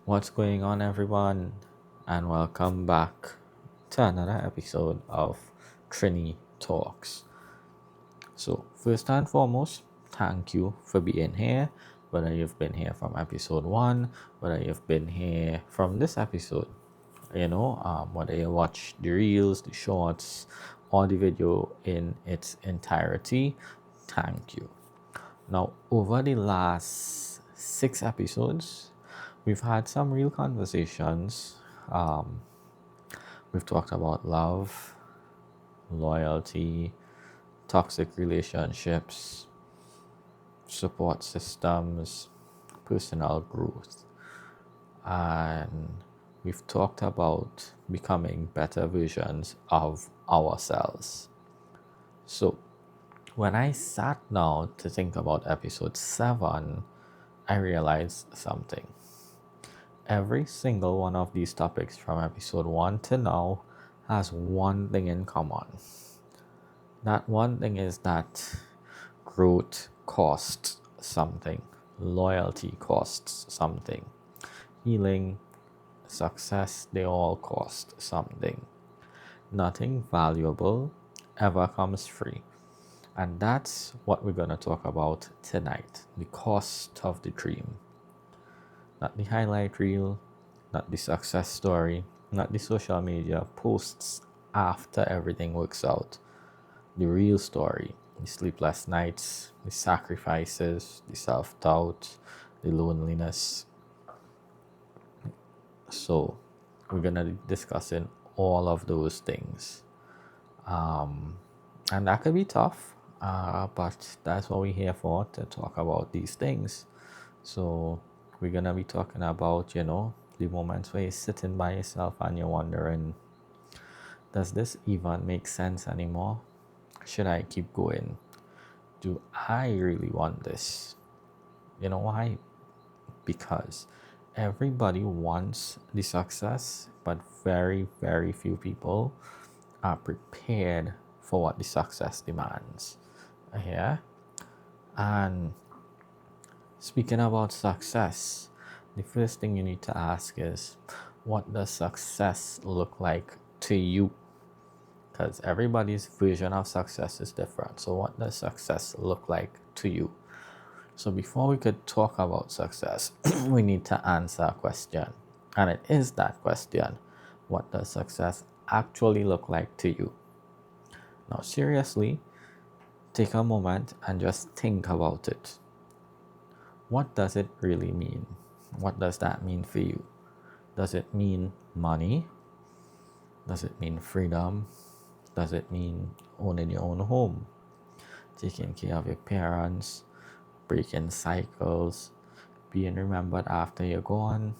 What's going on, everyone? And welcome back to another episode of Trini Talks. So, first and foremost, thank you for being here. Whether you've been here from episode one, whether you've been here from this episode, whether you watch the reels, the shorts, or the video in its entirety, thank you. Now, over the last 6 episodes, we've had some real conversations. Um, we've talked about love, loyalty, toxic relationships, support systems, personal growth, and we've talked about becoming better versions of ourselves. So, when I sat down to think about episode 7, I realized something. Every single one of these topics from episode 1 to now has one thing in common. That one thing is that growth costs something, loyalty costs something, healing, success, they all cost something. Nothing valuable ever comes free. And that's what we're going to talk about tonight, the cost of the dream. Not the highlight reel, not the success story, not the social media posts after everything works out. The real story, the sleepless nights, the sacrifices, the self-doubt, the loneliness. So we're going to be discussing all of those things. And that could be tough, but that's what we're here for, to talk about these things. So we're going to be talking about, the moments where you're sitting by yourself and you're wondering, does this even make sense anymore? Should I keep going? Do I really want this? You know why? Because everybody wants the success, but very, very few people are prepared for what the success demands. Yeah? And speaking about success, the first thing you need to ask is, what does success look like to you? Because everybody's version of success is different. So what does success look like to you? So before we could talk about success, we need to answer a question. And it is that question: what does success actually look like to you? Now, seriously, take a moment and just think about it. What does it really mean? What does that mean for you? Does it mean money? Does it mean freedom? Does it mean owning your own home? Taking care of your parents? Breaking cycles? Being remembered after you're gone?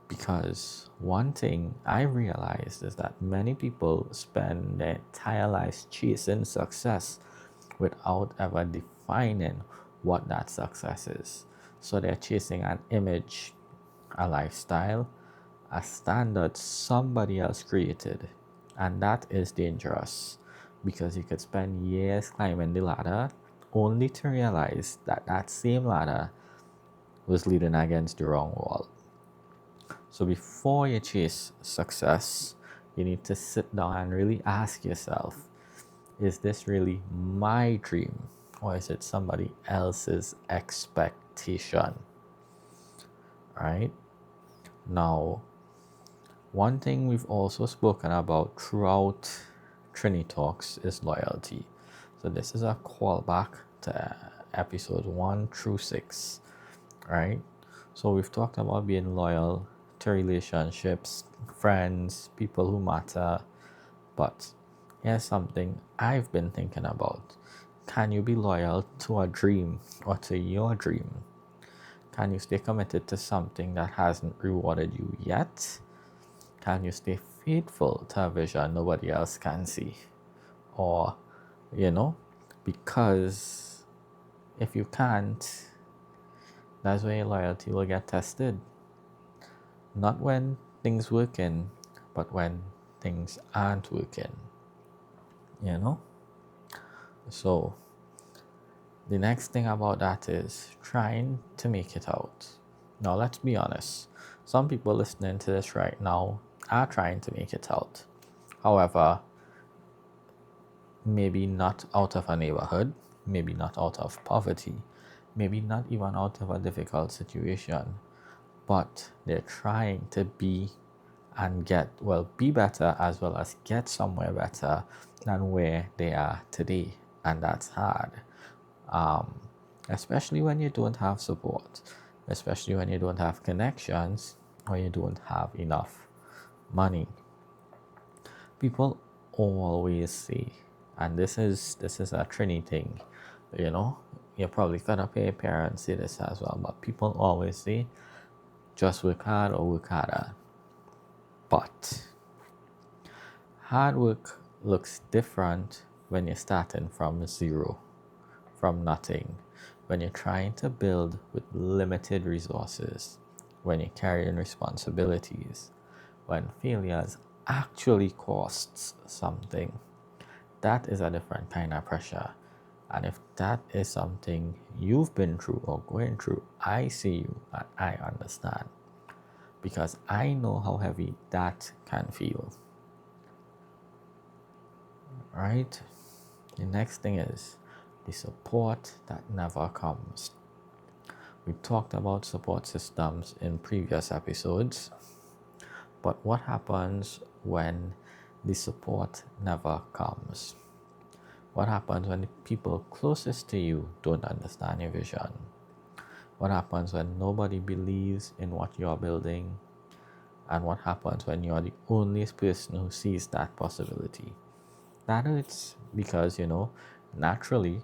Because one thing I realized is that many people spend their entire lives chasing success without ever defining what that success is. So they're chasing an image, a lifestyle, a standard somebody else created. And that is dangerous, because you could spend years climbing the ladder only to realize that that same ladder was leaning against the wrong wall. So before you chase success, you need to sit down and really ask yourself, is this really my dream, or is it somebody else's expectation? Right? Now, one thing we've also spoken about throughout Trini Talks is loyalty. So this is a callback to episode 1 through 6, right? So we've talked about being loyal to relationships, friends, people who matter. But here's something I've been thinking about. Can you be loyal to a dream, or to your dream? Can you stay committed to something that hasn't rewarded you yet? Can you stay faithful to a vision nobody else can see? Or, because if you can't, that's where your loyalty will get tested. Not when things working, but when things aren't working. So the next thing about that is trying to make it out. Now, let's be honest. Some people listening to this right now are trying to make it out. However, maybe not out of a neighborhood, maybe not out of poverty, maybe not even out of a difficult situation, but they're trying to be and get, well, be better as well as get somewhere better than where they are today. And that's hard, um, especially when you don't have support, especially when you don't have connections or you don't have enough money. People always say, and this is a Trini thing, you know, you're probably gonna pay your parents say this as well, but people always say just work hard or work harder. But hard work looks different when you're starting from zero, from nothing, when you're trying to build with limited resources, when you're carrying responsibilities, when failures actually costs something. That is a different kind of pressure. And if that is something you've been through or going through, I see you and I understand because I know how heavy that can feel. Right? The next thing is the support that never comes. We talked about support systems in previous episodes, but what happens when the support never comes? What happens when the people closest to you don't understand your vision? What happens when nobody believes in what you're building? And what happens when you're the only person who sees that possibility? That hurts because, naturally,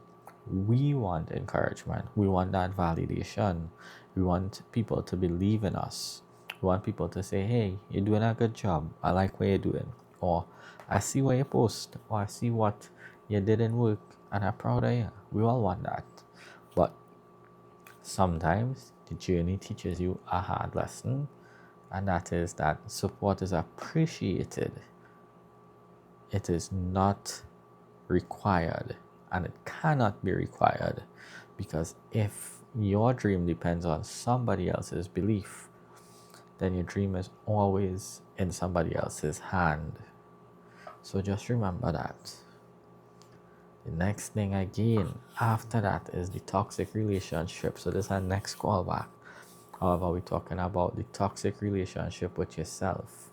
we want encouragement. We want that validation. We want people to believe in us. We want people to say, hey, you're doing a good job. I like what you're doing. Or I see what you post. Or I see what you did in work. And I'm proud of you. We all want that. But sometimes the journey teaches you a hard lesson. And that is that support is appreciated. It is not required, and it cannot be required, because if your dream depends on somebody else's belief, then your dream is always in somebody else's hand. So just remember that. The next thing again after that is the toxic relationship. So this is our next callback. However, we're talking about the toxic relationship with yourself.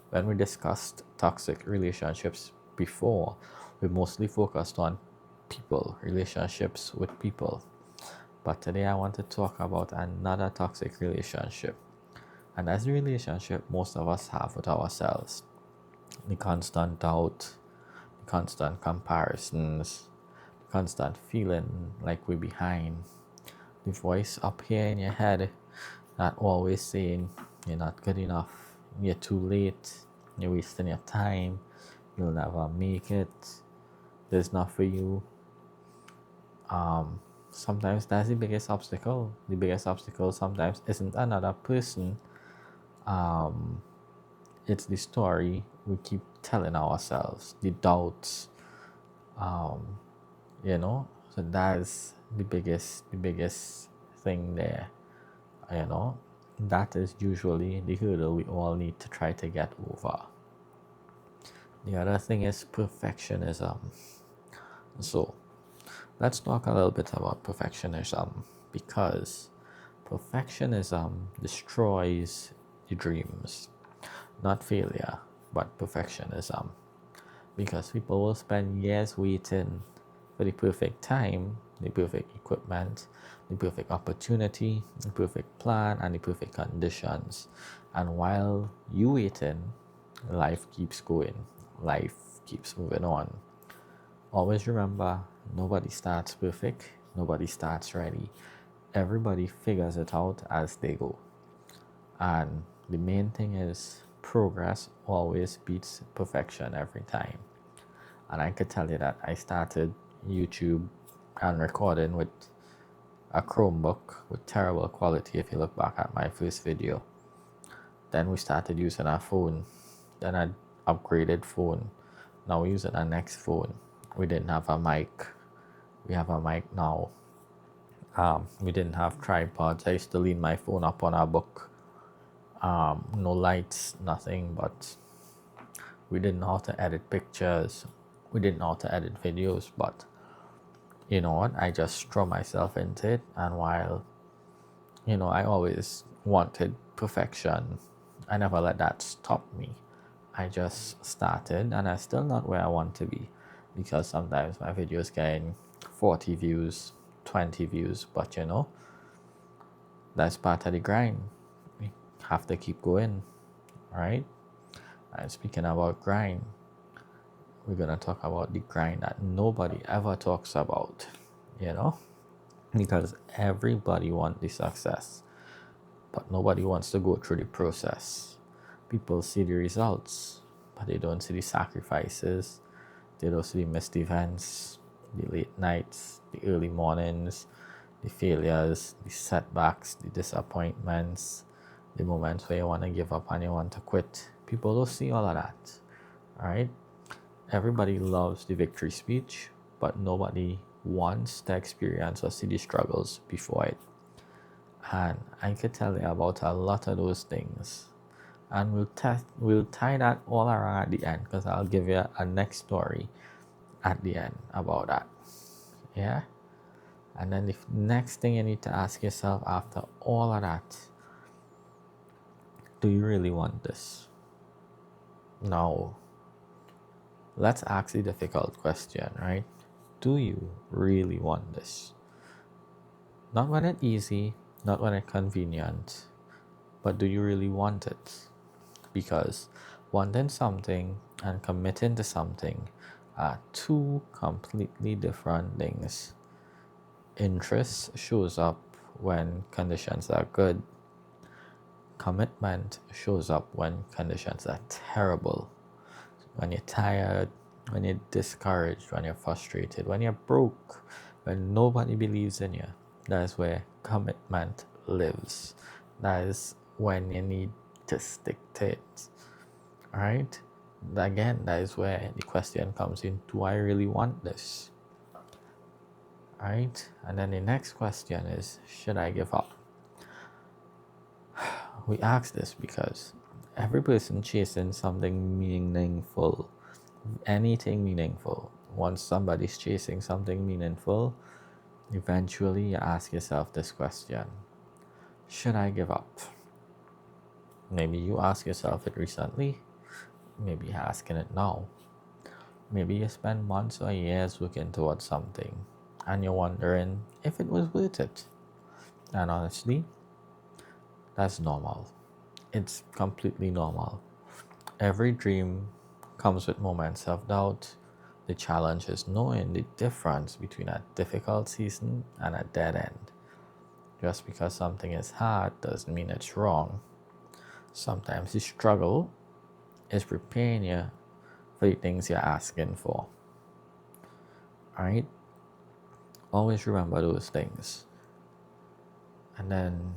When we discussed toxic relationships before, we mostly focused on people, relationships with people. But today I want to talk about another toxic relationship. And that's the relationship most of us have with ourselves. The constant doubt, the constant comparisons, the constant feeling like we're behind. The voice up here in your head that always saying you're not good enough, you're too late, you're wasting your time, you'll never make it, there's not for you. Sometimes that's the biggest obstacle. The biggest obstacle sometimes isn't another person. It's the story we keep telling ourselves, the doubts. Um, so that's the biggest thing there. That is usually the hurdle we all need to try to get over. The other thing is perfectionism. So let's talk a little bit about perfectionism, because perfectionism destroys the dreams. Not failure, but perfectionism. Because people will spend years waiting for the perfect time, the perfect equipment, the perfect opportunity, the perfect plan, and the perfect conditions. And while you waiting, life keeps going. Life keeps moving on. Always remember, nobody starts perfect. Nobody starts ready. Everybody figures it out as they go. And the main thing is progress always beats perfection every time. And I could tell you that I started YouTube and recording with a Chromebook with terrible quality if you look back at my first video. Then we started using our phone. Then I upgraded phone. Now we're using our next phone. We didn't have a mic. We have a mic now. We didn't have tripods. I used to lean my phone up on a book. No lights, nothing, but we didn't know how to edit pictures. We didn't know how to edit videos, but you know what? I just throw myself into it. And while, I always wanted perfection, I never let that stop me. I just started, and I'm still not where I want to be, because sometimes my videos getting 40 views, 20 views, but that's part of the grind. We have to keep going, right? And speaking about grind, we're gonna talk about the grind that nobody ever talks about, you know, because everybody wants the success, but nobody wants to go through the process. People see the results, but they don't see the sacrifices. They don't see the missed events, the late nights, the early mornings, the failures, the setbacks, the disappointments, the moments where you want to give up and you want to quit. People don't see all of that, right? Everybody loves the victory speech, but nobody wants to experience or see the struggles before it. And I could tell you about a lot of those things. And we'll tie that all around at the end, because I'll give you a next story at the end about that. Yeah? And then the next thing you need to ask yourself after all of that, do you really want this? No. Let's ask the difficult question, right? Do you really want this? Not when it's easy, not when it's convenient, but do you really want it? Because wanting something and committing to something are two completely different things. Interest shows up when conditions are good. Commitment shows up when conditions are terrible. When you're tired, when you're discouraged, when you're frustrated, when you're broke, when nobody believes in you. That's where commitment lives. That is when you need to stick to it. Alright? Again, that is where the question comes in, do I really want this? Alright? And then the next question is, should I give up? We ask this because every person chasing something meaningful, anything meaningful, once somebody's chasing something meaningful, eventually you ask yourself this question, should I give up? Maybe you ask yourself it recently, maybe you're asking it now. Maybe you spend months or years working towards something and you're wondering if it was worth it. And honestly, that's normal. It's completely normal. Every dream comes with moments of doubt. The challenge is knowing the difference between a difficult season and a dead end. Just because something is hard doesn't mean it's wrong. Sometimes the struggle is preparing you for the things you're asking for. Alright? Always remember those things. And then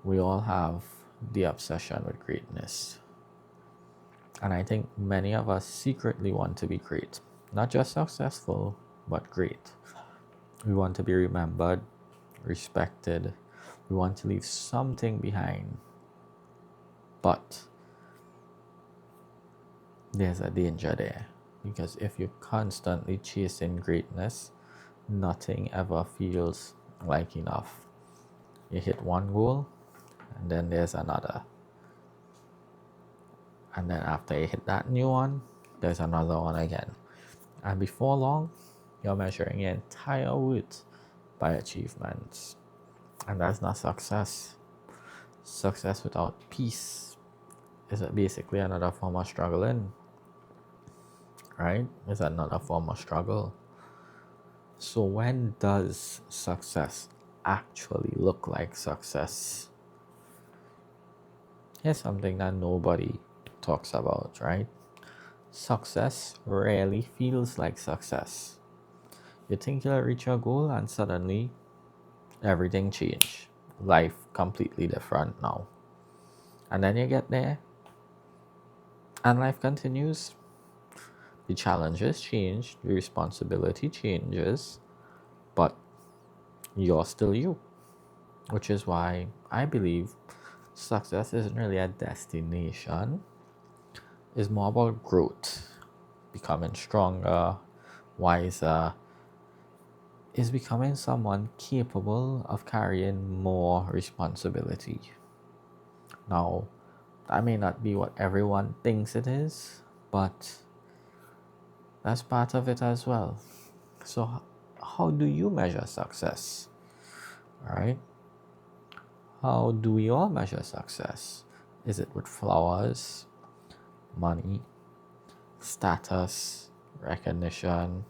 we all have the obsession with greatness. And I think many of us secretly want to be great. Not just successful, but great. We want to be remembered, respected. We want to leave something behind. But there's a danger there. Because if you're constantly chasing greatness, nothing ever feels like enough. You hit one goal, and then there's another. And then after you hit that new one, there's another one again. And before long, you're measuring your entire worth by achievements. And that's not success. Success without peace is basically another form of struggling. Right? It's another form of struggle. So when does success actually look like success? Here's something that nobody talks about, right? Success rarely feels like success. You think you'll reach your goal and suddenly everything changed. Life completely different now. And then you get there and life continues. The challenges change, the responsibility changes, but you're still you, which is why I believe success isn't really a destination. It's more about growth, becoming stronger, wiser, is becoming someone capable of carrying more responsibility. Now, that may not be what everyone thinks it is, but that's part of it as well. So, how do you measure success? All right? How do we all measure success? Is it with flowers, money, status, recognition?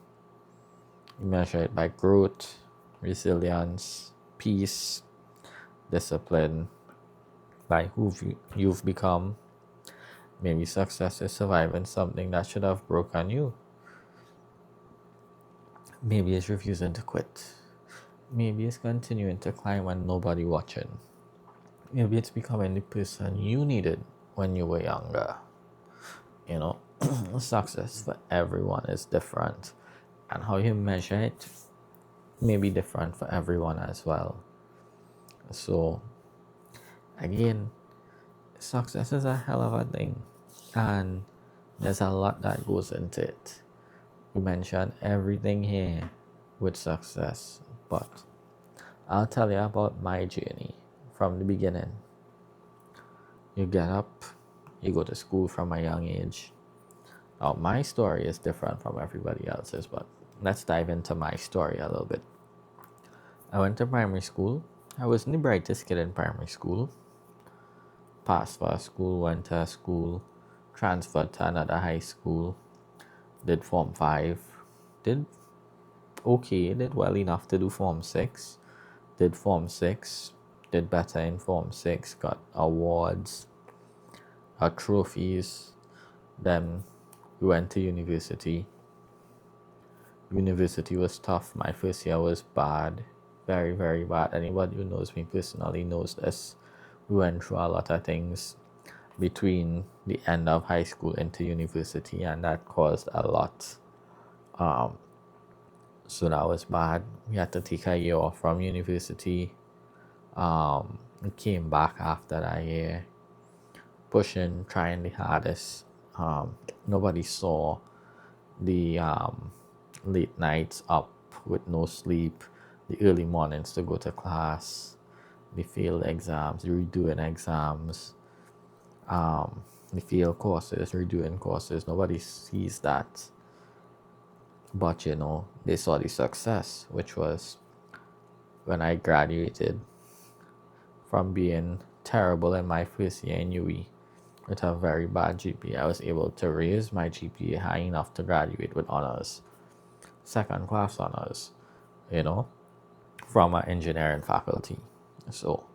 You measure it by growth, resilience, peace, discipline, by who you've become. Maybe success is surviving something that should have broken you. Maybe it's refusing to quit. Maybe it's continuing to climb when nobody watching. Maybe it's becoming the person you needed when you were younger. You know, success for everyone is different, and how you measure it may be different for everyone as well. So, again, success is a hell of a thing, and there's a lot that goes into it. We mentioned everything here with success, but I'll tell you about my journey from the beginning. You get up, you go to school from a young age. Now, my story is different from everybody else's, but let's dive into my story a little bit. I went to primary school. I wasn't the brightest kid in primary school. Passed first school, went to school, transferred to another high school, did Form 5, did okay, did well enough to do Form 6, did Form 6, did better in Form 6, got awards, got trophies. Then we went to university. University was tough. My first year was bad, very, very bad. Anybody who knows me personally knows this. We went through a lot of things between the end of high school into university, and that caused a lot. So that was bad. We had to take a year off from university. We came back after that year, pushing, trying the hardest. Nobody saw the late nights up with no sleep, the early mornings to go to class, the failed exams, the redoing exams, the failed courses, redoing courses. Nobody sees that. But they saw the success, which was when I graduated from being terrible in my first year in UE with a very bad GPA. I was able to raise my GPA high enough to graduate with honors, second class honors, from our engineering faculty. So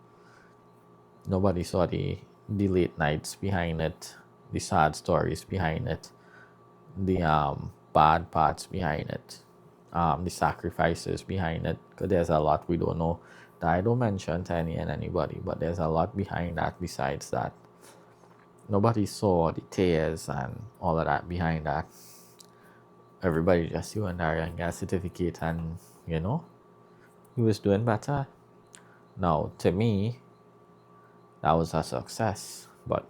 nobody saw the late nights behind it, the sad stories behind it, the bad parts behind it, the sacrifices behind it. Because there's a lot we don't know that I don't mention to anybody, but there's a lot behind that. Besides that, nobody saw the tears and all of that behind that. Everybody just went there and got a certificate, and he was doing better. Now, to me, that was a success, but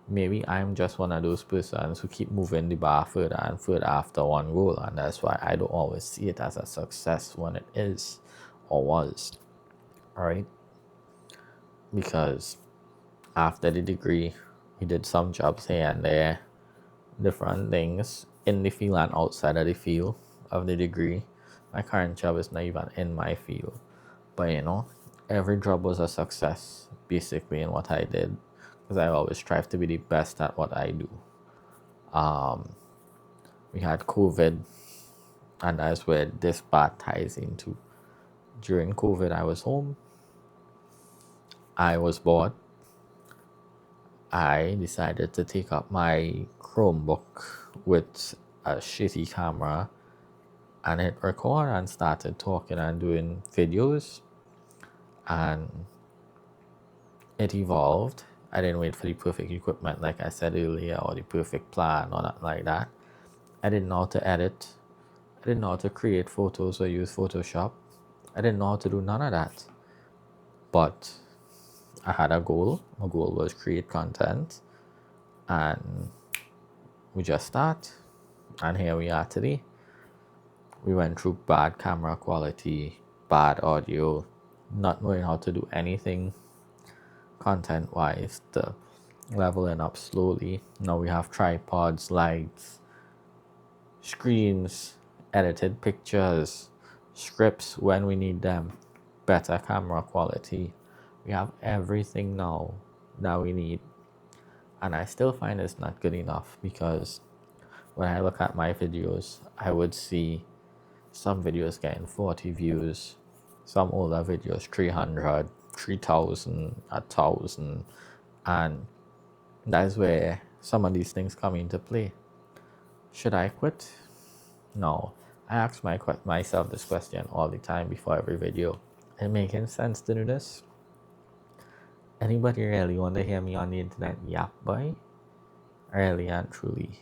maybe I'm just one of those persons who keep moving the bar further and further after one goal, and that's why I don't always see it as a success when it is or was. Alright? Because after the degree, we did some jobs here and there, different things in the field and outside of the field of the degree. My current job is not even in my field, but every job was a success basically in what I did, because I always strive to be the best at what I do. We had COVID, and that's where this part ties into. During COVID, I was home. I was bored. I decided to take up my Chromebook with a shitty camera and hit record and started talking and doing videos, and it evolved. I didn't wait for the perfect equipment like I said earlier, or the perfect plan or nothing like that. I didn't know how to edit. I didn't know how to create photos or use Photoshop. I didn't know how to do none of that. But I had a goal. My goal was create content, and we just start. And here we are today. We went through bad camera quality, bad audio, not knowing how to do anything content wise, the leveling up slowly. Now we have tripods, lights, screens, edited pictures, scripts when we need them, better camera quality. We have everything now that we need. And I still find it's not good enough because when I look at my videos, I would see some videos getting 40 views, some older videos 300, 3,000, 1,000. And that's where some of these things come into play. Should I quit? No. I ask myself this question all the time before every video. Is it making sense to do this? Anybody really want to hear me on the internet yap, boy? Really and truly.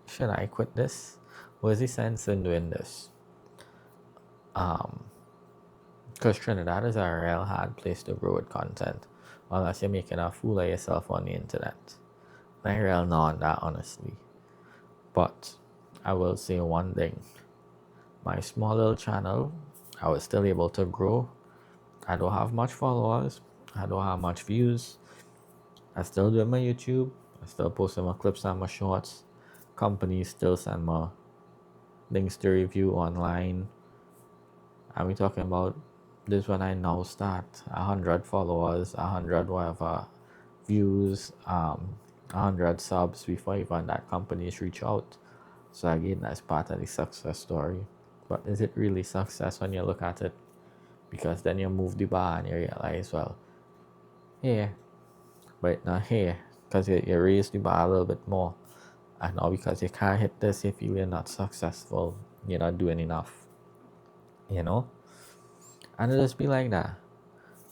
Should I quit this? What is the sense in doing this? Because Trinidad is a real hard place to grow with content unless you're making a fool of yourself on the internet. I real know on that, honestly. But I will say one thing. My small little channel, I was still able to grow. I don't have much followers. I don't have much views. I still do my YouTube. I still post my clips and my shorts. Companies still send me things to review online. And we talking about this when I now start 100 followers, 100 whatever views, 100 subs before even that companies reach out. So again, that's part of the success story. But is it really success when you look at it? Because then you move the bar and you realize, well, here, but not here, because you raise the bar a little bit more. And now because you can't hit this, you feel you're not successful, you're not doing enough, you know? And it'll just be like that.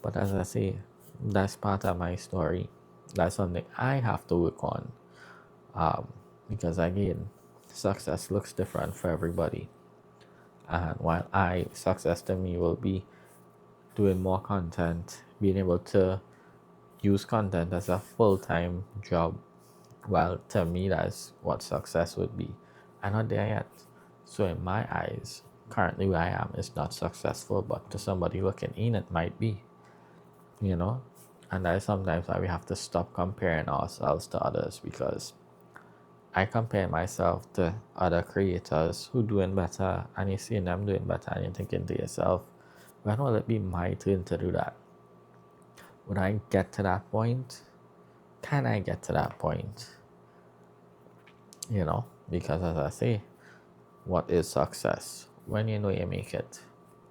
But as I say, that's part of my story. That's something I have to work on. Because again, success looks different for everybody. And while success to me will be doing more content, being able to use content as a full-time job, well, to me, that's what success would be. I'm not there yet. So in my eyes, currently where I am is not successful, but to somebody looking in, it might be, you know? And that is sometimes why we have to stop comparing ourselves to others, because I compare myself to other creators who doing better, and you see them doing better, and you're thinking to yourself, when will it be my turn to do that? Would I get to that point? Can I get to that point? You know, because as I say, what is success? When you know you make it.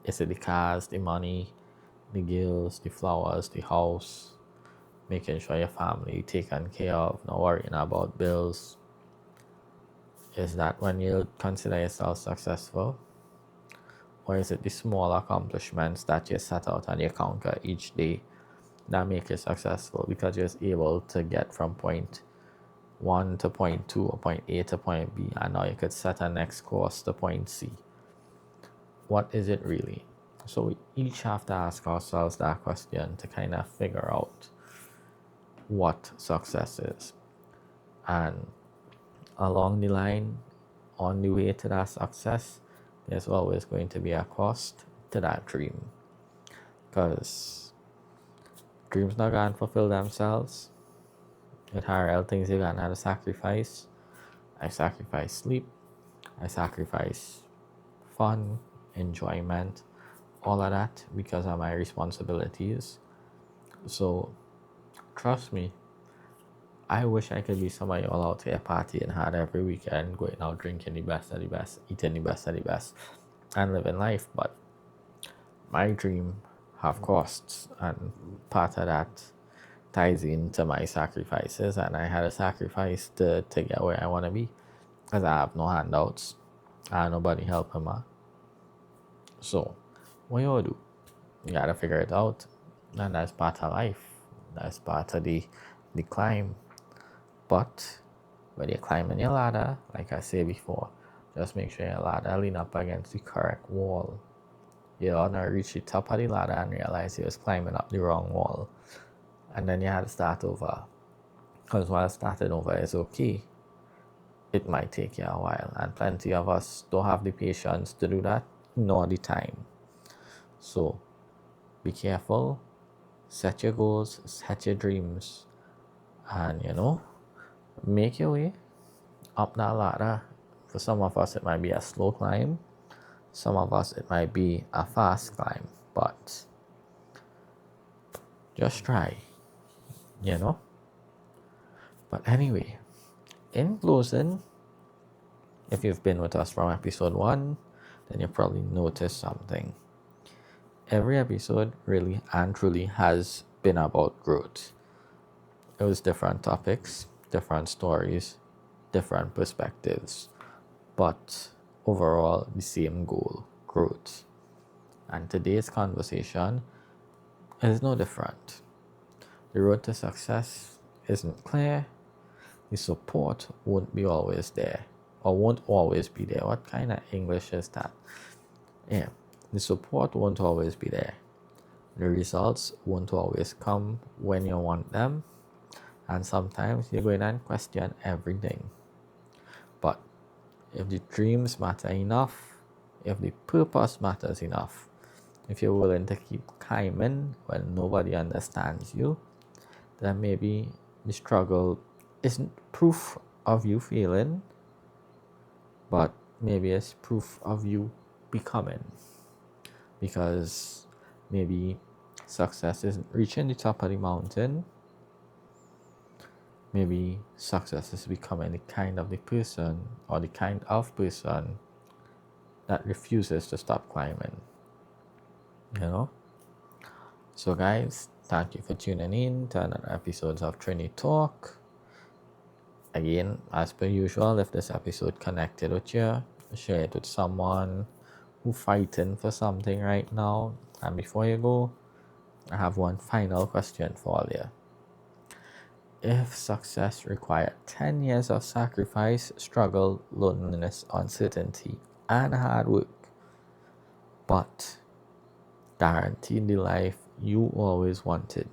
Is it the cars, the money, the girls, the flowers, the house, making sure your family taken care of, not worrying about bills? Is that when you consider yourself successful? Or is it the small accomplishments that you set out and you conquer each day that make you successful, because you're able to get from point 1 to point 2 or point A to point B, and now you could set a next course to point C? What is it really? So we each have to ask ourselves that question to kind of figure out what success is. And along the line, on the way to that success, there's always going to be a cost to that dream, because dreams not gonna fulfill themselves. It are real things you're gonna have to sacrifice. I sacrifice sleep, I sacrifice fun, enjoyment, all of that because of my responsibilities. So trust me, I wish I could be somebody all out here partying hard every weekend, going out drinking the best of the best, eating the best of the best, and living life. But my dream have costs, and part of that ties into my sacrifices, and I had a sacrifice to get where I want to be, because I have no handouts and nobody helping me. So what you do? You gotta figure it out, and that's part of life. That's part of the climb. But when you're climbing your ladder, like I said before, just make sure your ladder lean up against the correct wall. You don't want to reach the top of the ladder and realize you was climbing up the wrong wall. And then you had to start over. Because while starting over is okay, it might take you a while. And plenty of us don't have the patience to do that, nor the time. So be careful, set your goals, set your dreams, and make your way up that ladder. For some of us, it might be a slow climb. Some of us, it might be a fast climb. But just try, you know. But anyway, in closing, if you've been with us from episode 1, then you probably noticed something. Every episode really and truly has been about growth. It was different topics, different stories, different perspectives, but overall the same goal, growth. And today's conversation is no different. The road to success isn't clear. The support won't be always there, or won't always be there. What kind of English is that? Yeah, the support won't always be there. The results won't always come when you want them, and sometimes you're going to question everything. But if the dreams matter enough, if the purpose matters enough, if you're willing to keep climbing when nobody understands you, then maybe the struggle isn't proof of you failing, but maybe it's proof of you becoming. Because maybe success isn't reaching the top of the mountain. Maybe success is becoming the kind of person that refuses to stop climbing. So guys, thank you for tuning in to another episode of Trini Talk. Again, as per usual, if this episode connected with you, share it with someone who's fighting for something right now. And before you go, I have one final question for all you. If success required 10 years of sacrifice, struggle, loneliness, uncertainty, and hard work, but guaranteed the life you always wanted,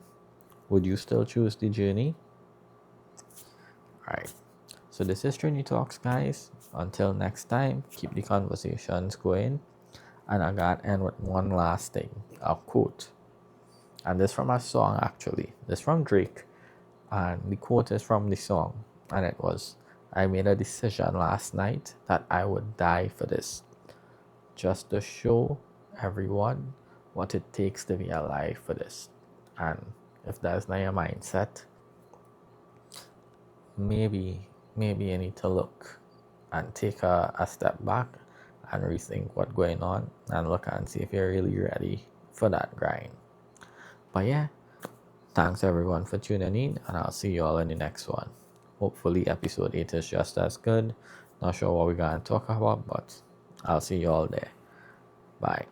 would you still choose the journey? Alright, so this is Trini Talks, guys. Until next time, keep the conversations going. And I got to end with one last thing, a quote. And this from a song, actually. This from Drake. And the quote is from the song. And it was, I made a decision last night that I would die for this. Just to show everyone what it takes to be alive for this. And if that's not your mindset, maybe you need to look and take a step back and rethink what's going on and look and see if you're really ready for that grind. But yeah, thanks everyone for tuning in, and I'll see you all in the next one. Hopefully episode 8 is just as good. Not sure what we're going to talk about, but I'll see you all there. Bye.